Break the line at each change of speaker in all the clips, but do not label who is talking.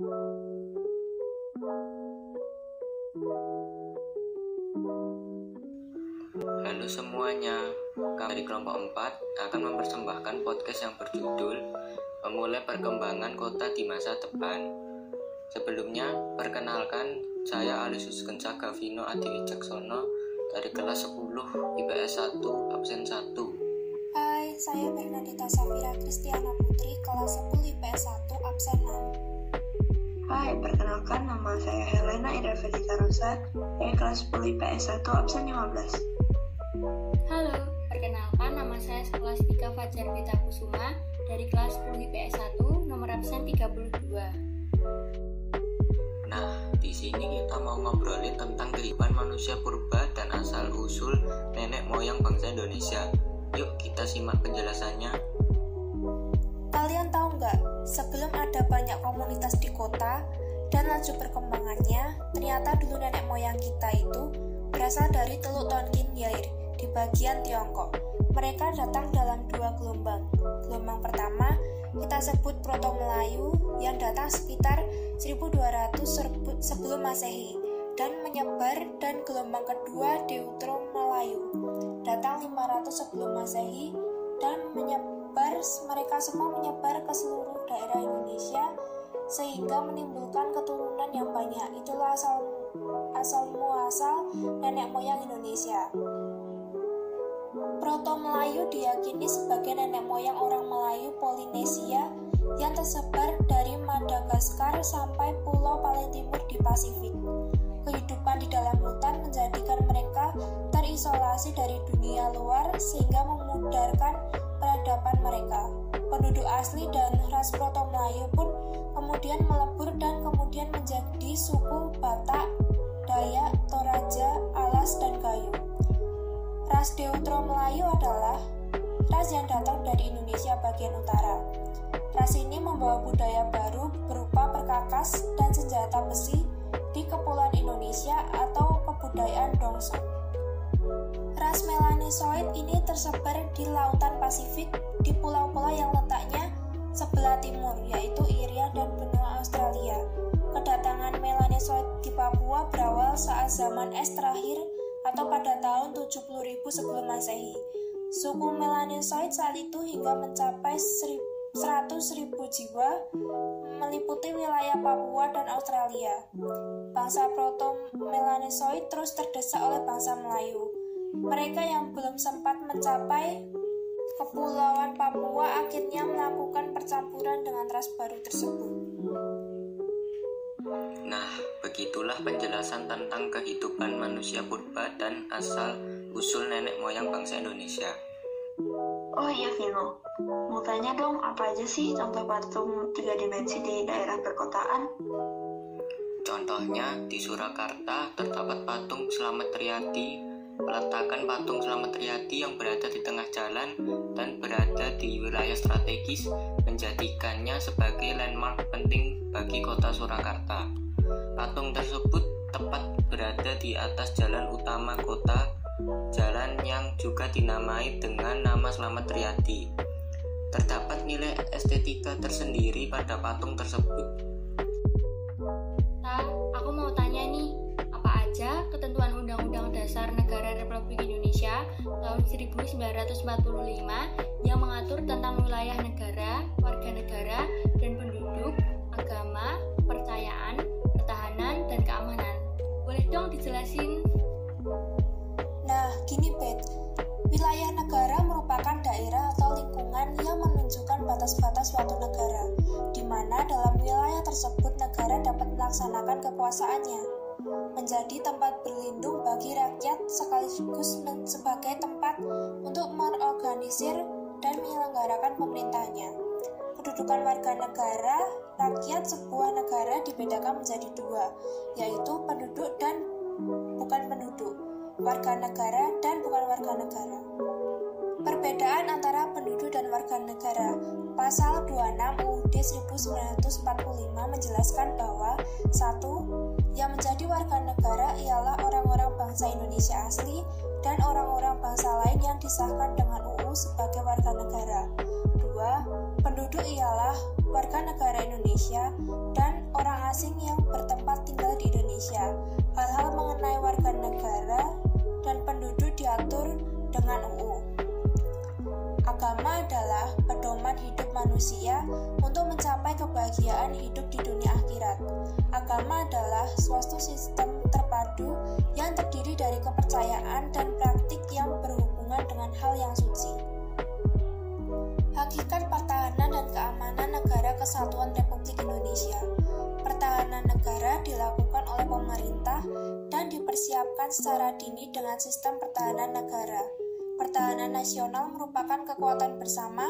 Halo semuanya, kami dari kelompok 4 akan mempersembahkan podcast yang berjudul Memulai Perkembangan Kota di Masa Depan. Sebelumnya, perkenalkan, saya Alysius Genca Gavino Adi Wicaksono dari kelas 10 IPS 1 absen 1.
Hai, saya Bernadita Safira Kristiana Putri, kelas 10 IPS 1 absen 6.
Hai, perkenalkan nama saya Helena Ida Felita Rosa dari kelas 10 IPS 1 absen 15.
Halo, perkenalkan nama saya Skolastika Fajar Beta Kusuma dari kelas 10 IPS 1 nomor absen 32.
Nah, di sini kita mau ngobrolin tentang kehidupan manusia purba dan asal-usul nenek moyang bangsa Indonesia. Yuk kita simak penjelasannya.
Kalian tahu nggak, sebelum ada banyak komunitas di kota dan laju perkembangannya, ternyata dulu nenek moyang kita itu berasal dari Teluk Tonkin Yair di bagian Tiongkok. Mereka datang dalam 2 gelombang. Gelombang pertama kita sebut Proto Melayu yang datang sekitar 1200 sebelum Masehi dan menyebar, dan gelombang kedua Deutero Melayu datang 500 sebelum Masehi dan menyebar. Mereka semua menyebar ke seluruh daerah Indonesia sehingga menimbulkan keturunan yang banyak. Itulah asal-muasal nenek moyang Indonesia. Proto Melayu diyakini sebagai nenek moyang orang Melayu Polinesia yang tersebar dari Madagaskar sampai pulau paling timur di Pasifik. Kehidupan di dalam hutan menjadikan mereka terisolasi dari dunia luar sehingga memudarkan peradaban mereka. Penduduk asli dan ras Proto Melayu pun kemudian melebur dan kemudian menjadi suku Batak, Dayak, Toraja, Alas, dan Gayo. Ras Deutero Melayu adalah ras yang datang dari Indonesia bagian utara. Ras ini membawa budaya baru berupa perkakas dan senjata besi di kepulauan Indonesia atau kebudayaan Dongson. Ras Melanesoid ini tersebar di lautan Pasifik di pulau-pulau yang letaknya sebelah timur, yaitu Irian dan benua Australia. Kedatangan Melanesoid di Papua berawal saat zaman es terakhir atau pada tahun 70.000 sebelum Masehi. Suku Melanesoid saat itu hingga mencapai 100.000 jiwa, meliputi wilayah Papua dan Australia. Bangsa Proto-Melanesoid terus terdesak oleh bangsa Melayu. Mereka yang belum sempat mencapai kepulauan Papua akhirnya melakukan percampuran dengan ras baru tersebut.
Nah, begitulah penjelasan tentang kehidupan manusia purba dan asal-usul nenek moyang bangsa Indonesia.
Oh iya Vino, mau tanya dong, apa aja sih contoh patung 3 dimensi di daerah perkotaan?
Contohnya, di Surakarta terdapat patung Slamet Riyadi. Peletakan patung Slamet Riyadi yang berada di tengah jalan dan berada di wilayah strategis menjadikannya sebagai landmark penting bagi kota Surakarta. Patung tersebut tepat berada di atas jalan utama kota, jalan yang juga dinamai dengan nama Slamet Riyadi. Terdapat nilai estetika tersendiri pada patung tersebut.
Aku mau tanya nih, apa aja ketentuan Undang-Undang Dasar Negara Republik Indonesia tahun 1945 yang mengatur tentang wilayah negara, warga negara, dan penduduk, agama, kepercayaan, pertahanan, dan keamanan? Boleh dong dijelasin?
Nah, gini Bet, wilayah negara merupakan daerah atau lingkungan yang menunjukkan batas-batas suatu negara, di mana dalam wilayah tersebut negara dapat melaksanakan kekuasaannya, menjadi tempat berlindung bagi rakyat sekaligus sebagai tempat untuk mengorganisir dan menyelenggarakan pemerintahnya. Kedudukan warga negara, rakyat sebuah negara dibedakan menjadi 2, yaitu penduduk dan bukan penduduk, warga negara dan bukan warga negara. Perbedaan antara penduduk dan warga negara. Pasal 26 UUD 1945 menjelaskan bahwa 1. Yang menjadi warga negara ialah orang-orang bangsa Indonesia asli dan orang-orang bangsa lain yang disahkan dengan UU sebagai warga negara. 2. Penduduk ialah warga negara Indonesia dan orang asing yang bertempat tinggal di Indonesia. Hal-hal mengenai warga negara dan penduduk diatur dengan UU. Agama adalah pedoman hidup manusia untuk mencapai kebahagiaan hidup di dunia akhirat. Agama adalah suatu sistem terpadu yang terdiri dari kepercayaan dan praktik yang berhubungan dengan hal yang suci. Hakikat pertahanan dan keamanan Negara Kesatuan Republik Indonesia. Pertahanan negara dilakukan oleh pemerintah dan dipersiapkan secara dini dengan sistem pertahanan negara. Pertahanan nasional merupakan kekuatan bersama,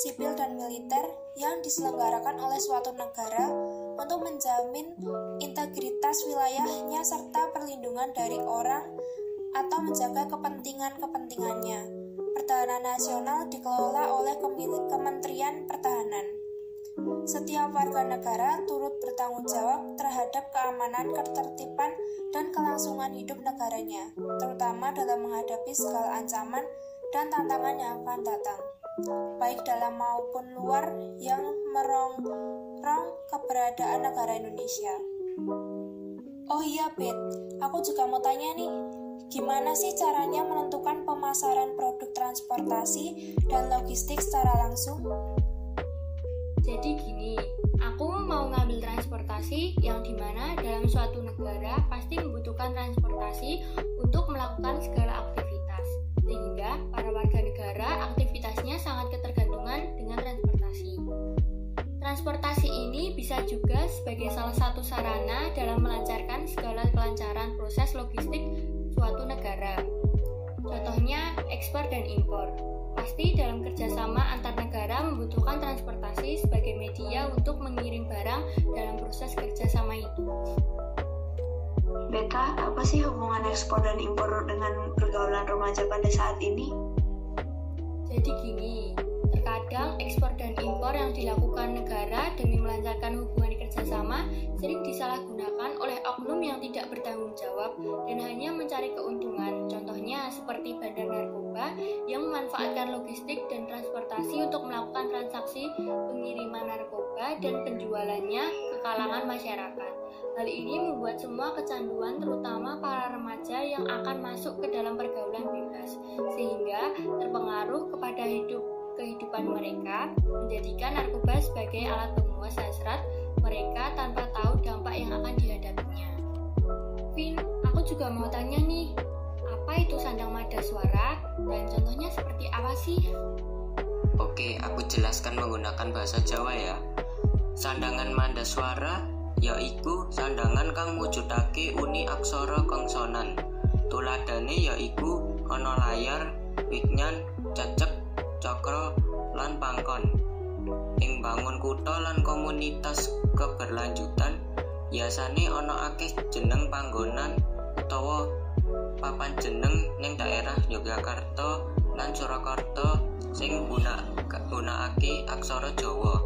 sipil dan militer yang diselenggarakan oleh suatu negara untuk menjamin integritas wilayahnya serta perlindungan dari orang atau menjaga kepentingan-kepentingannya. Pertahanan nasional dikelola oleh Kementerian Pertahanan. Setiap warga negara turut bertanggung jawab terhadap keamanan, ketertiban, dan kelangsungan hidup negaranya, terutama dalam menghadapi segala ancaman dan tantangan yang akan datang, baik dalam maupun luar yang merongrong keberadaan negara Indonesia. Oh iya, Bet, aku juga mau tanya nih, gimana sih caranya menentukan pemasaran produk transportasi dan logistik secara langsung?
Jadi gini, aku mau ngambil transportasi yang dimana dalam suatu negara pasti membutuhkan transportasi untuk melakukan segala aktivitas, sehingga para warga negara aktivitasnya sangat ketergantungan dengan transportasi. Transportasi ini bisa juga sebagai salah satu sarana dalam melancarkan segala kelancaran proses logistik suatu negara. Contohnya ekspor dan impor. Pasti dalam kerjasama antar negara membutuhkan transportasi sebagai media untuk mengirim barang dalam proses kerjasama itu.
Beta, apa sih hubungan ekspor dan impor dengan pergaulan remaja pada saat ini?
Jadi gini, terkadang ekspor dan impor yang dilakukan negara demi melancarkan hubungan kerjasama sering disalahgunakan oleh oknum yang tidak bertanggung jawab dan hanya mencari keuntungan. Contohnya seperti bandar narkoba yang memanfaatkan logistik dan transportasi untuk melakukan transaksi pengiriman narkoba dan penjualannya ke kalangan masyarakat. Hal ini membuat semua kecanduan, terutama para remaja yang akan masuk ke dalam pergaulan bebas, sehingga terpengaruh kepada kehidupan mereka, menjadikan narkoba sebagai alat penguas hasrat mereka tanpa tahu dampak yang akan dihadapinya. Vin, aku juga mau tanya nih, apa itu sandang mada suara dan contohnya seperti apa sih?
Oke, aku jelaskan menggunakan bahasa Jawa ya. Sandangan mada suara yaiku sandangan kang mujudake uni aksara kongsonan. Tuladane yaiku ana layar, wignan, cecek, cakra, lan pangkon. Ing bangun kutha lan komunitas keberlanjutan biasane ana akeh jeneng panggonan utawa papan jeneng ning daerah Yogyakarta lan Surakarta sing gunakake aksara Jawa.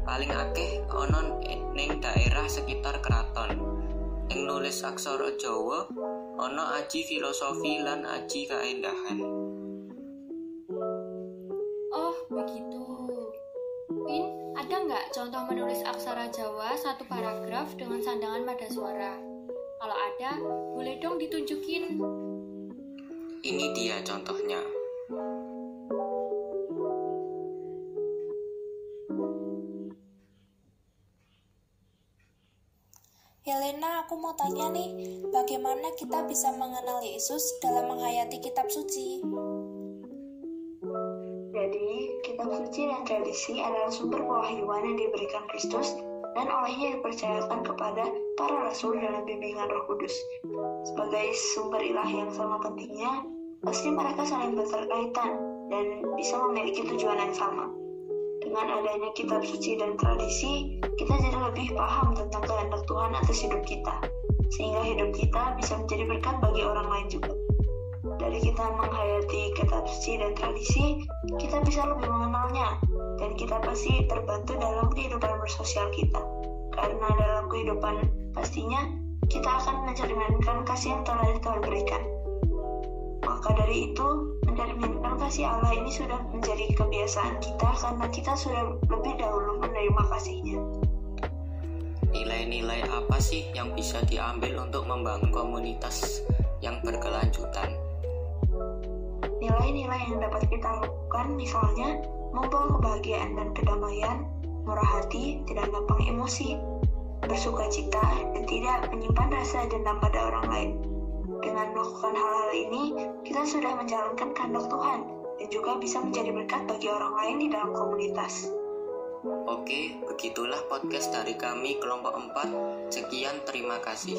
Paling akeh ana ning daerah sekitar keraton. Ing nulis aksara Jawa ana aji filosofi lan aji kaendahan.
Oh, begitu. Vin, ada nggak contoh menulis aksara Jawa satu paragraf dengan sandangan mada suara? Kalau ada, boleh dong ditunjukin.
Ini dia contohnya.
Helena, aku mau tanya nih, bagaimana kita bisa mengenal Yesus dalam menghayati kitab suci?
Jadi, kitab suci dan tradisi adalah sumber pewahyuan yang diberikan Kristus dan olehnya dipercayakan kepada para rasul dalam bimbingan Roh Kudus. Sebagai sumber ilahi yang sama pentingnya, pasti mereka saling berkaitan dan bisa memiliki tujuan yang sama. Dengan adanya kitab suci dan tradisi, kita jadi lebih paham tentang kehendak Tuhan atas hidup kita, sehingga hidup kita bisa menjadi berkat bagi orang lain juga. Dari kita menghayati kitab suci dan tradisi, kita bisa lebih mengenalnya, dan kita pasti terbantu dalam kehidupan bersosial kita. Karena dalam kehidupan pastinya, kita akan mencerminkan kasih yang telah Tuhan berikan. Maka dari itu, mencerminkan kasih Allah ini sudah menjadi kebiasaan kita karena kita sudah lebih dahulu menerima kasih-Nya.
Nilai nilai-nilai apa sih yang bisa diambil untuk membangun komunitas yang berkelanjutan?
Nilai-nilai yang dapat kita lakukan misalnya membawa kebahagiaan dan kedamaian, murah hati, tidak gampang emosi, bersuka cita, dan tidak menyimpan rasa dendam pada orang lain. Dengan melakukan hal-hal ini, kita sudah menjalankan kehendak Tuhan dan juga bisa menjadi berkat bagi orang lain di dalam komunitas.
Oke, begitulah podcast dari kami kelompok 4. Sekian, terima kasih.